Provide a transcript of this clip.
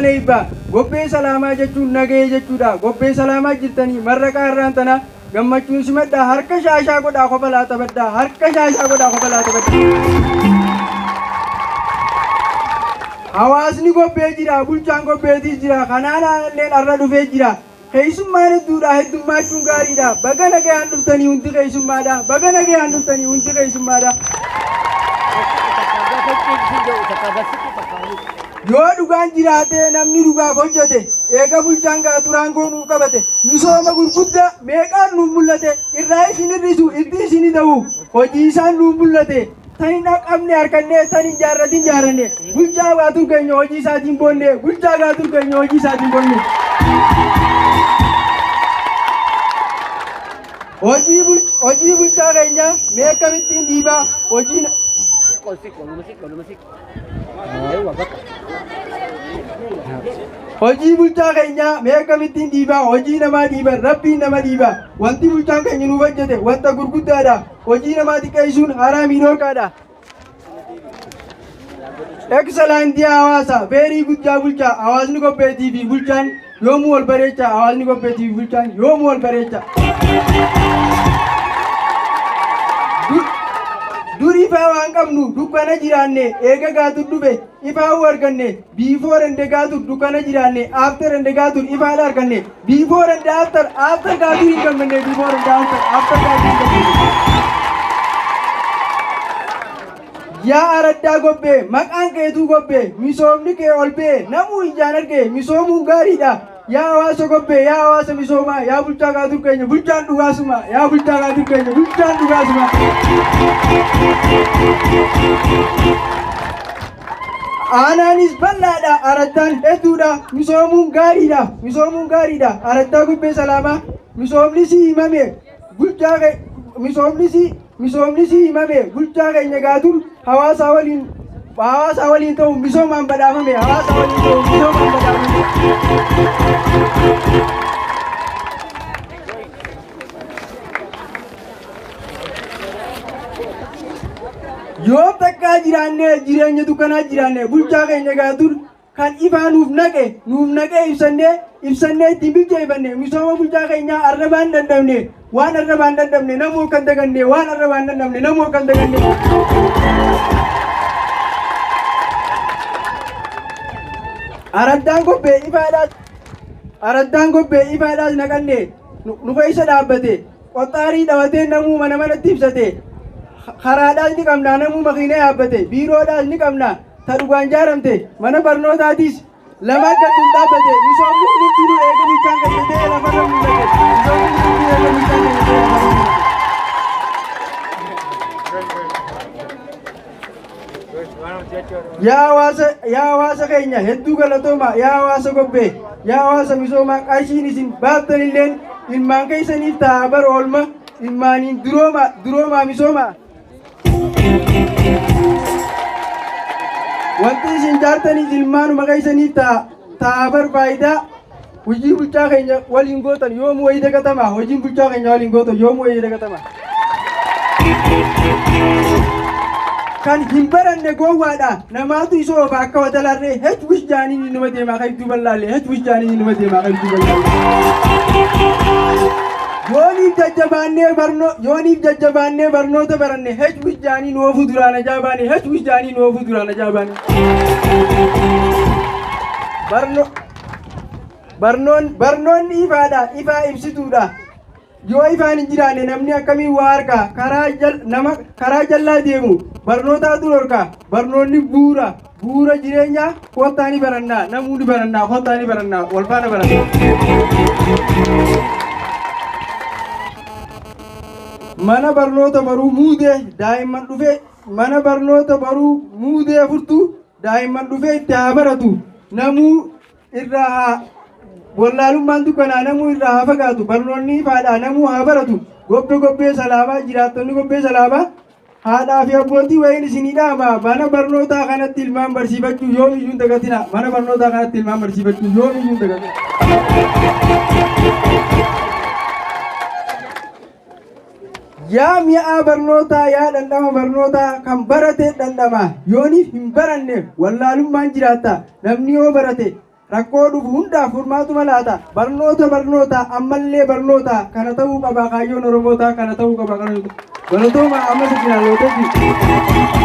eebba gobbee salaamaa jechuun nagahee jechuudha. Gobbee salaamaa jirtanii marraqaa irraan tana gammachuun simadhaa harka shaashaa godhaa kophalaa taphadhaa harka shaashaa godhaa kophalaa taphadhaa. Hawaasni gobbee jira bulchaan gobbeetis jira kanaan illeen arra dhufee jira. Keessummaan hedduudha heddummachuun gaariidha. Baga nagayaan dhuftanii hundi keessummaadha. Baga nagayaan dhuftanii hundi keessummaadha. Yoo dhugaan jiraate namni dhugaaf hojjete eega bulchaan gaaturaan goonuu qabate misooma gurguddaa meeqaan nuuf mul'ate irraa isin hir'isu itti isin ta'u hojii isaan nuuf mul'ate tan hin qabne harkannee tan hin jaarratin jaaranne bulchaa gaatuun keenya hojii isaatiin boonne bulchaa gaatuun keenya hojii isaatiin boonne. Hojii bulchaa keenya meeqamittiin dhiibaa hojii hojii bulchaa keenya meeqamittiin dhiibaa hojii namaa dhiiba rabbiin nama dhiiba wanti bulchaan keenya nuuf hojjete wanta gurguddaadha hojii namaa xiqqeessuun haraamii dhorkaadha. Excellent hawaasa very good bulchaa hawaasni gobbeetii fi bulchaan yoomuu wal bareecha hawaasni gobbeetii fi bulchaan yoomuu wal bareecha. Dur ifaa waan qabnu dukkana jiraanne eega gaatu dhufe ifaa arganne before and gaatu dukkana jiraanne after and gaatu ifaa arganne before and after gaatu hin gammanne before and after gaatu hin gammanne. Yaa araddaa gobbee maqaan keetuu gobbee misoomni kee ol bee namuu ijaan arge misoomuun gaariidha. Yaa hawaasa gobbee yaa hawaasa misoomaa yaa bulchaa gaatu keenya bulchaan dhugaasuma yaa bulchaa gaatu keenya bulchaan dhugaasuma. Aanaanis bal'aadha araddaan hedduudha misoomuun gaariidha araddaa gobbee salaamaa misoomni si himame bulchaa misoomni si himame bulchaa keenya gaatuun hawaasa waliin ta'u misoomaan badhaafame hawaasa waliin ta'u misoomaan badhaafame. Yoo takkaa jiraanne jireenya dukkanaa jiraanne bulchaa keenya gaatuun kan ifaa nuuf naqe ibsannee ittiin bilcheeffanne misooma bulchaa keenyaa arrabaan dandamne waan arrabaan dandamne namoo kan daganne waan arrabaan dandamne namoo kan daganne. Araddaan gobbee ifaadhaas naqanne nu keessa dhaabbate qoxaarii dhabatee namuu mana manatti ibsate karaadhaas ni qabna namuu makiina yaabbate biiroodhaas ni qabna ta dhugaan jaaramte mana barnootaatis lama gadduun dhaabbate misoomni hundinuu eega bulchaan qabatee lafarra mul'ate misoomni hundinuu eega bulchaan qabatee lafarra mul'ate. Yaa hawaasa keenya hedduu galatooma yaa hawaasa gobbee yaa hawaasa misoomaa qarshiin isin baattan illeen ilmaan keessaniif ta'a bara oolma ilmaaniin duroomaa misooma. Wanti isin jaartaniif ilmaanuma keessaniif ta'a bara faayidaa hojii bulchaa keenya waliin gootan yoomuu wayii dagatama hojiin bulchaa keenya waliin gootan yoomuu wayii dagatama. Kan hin baranne gowwaadha namaatu isoofa akka wadalarree hech wish jaaniin inuma deemaa qaybduu bal'aalle hech wish jaaniin inuma deemaa qaybduu bal'aalle. Yooniif jajjabaannee barnoota baranne hech wish jaaniin oofuu duraan ajaabaane hech wish jaaniin oofuu duraan ajaabaane. Barnoonni ifaadha ifaa ibsituudha. Yoo ifaan hin jiraanne namni akkamiin waa argaa karaa jallaa deemu barnootaatu dhorka barnoonni bu'uura jireenyaa kottaa ni barannaa namuu ni barannaa kottaa ni barannaa wal faana barannaa. Mana barnoota baruu muudee daa'imman dhufee mana barnoota baruu muudee furtuu daa'imman dhufee itti haa baratu namuu irraa wallaalummaan dukkanaa namuu irraa haa fagaatu barnoonni ifaadhaa namuu haa baratu gobbee salaamaa jiraattonni gobbee salaamaa haadhaa fi abbootii wayiin isinii dhaama mana barnootaa kanatti ilmaan barsiifachuu yoomiyyuu hin dagatina mana barnootaa kanatti ilmaan barsiifachuu yoomiyyuu hin dagatina. Yaa mi'aa barnootaa yaa dhandhama barnootaa kan barate dhandhama yooniif hin baranne wallaalummaan jiraatta namni yoo barate rakkoo dhufu hundaaf furmaatuma laata. Barnoota ammallee barnoota kana ta'uu qaba kaayyoon Oromootaa kana ta'uu qaba. Galatooma amma sitti ilaalootetti.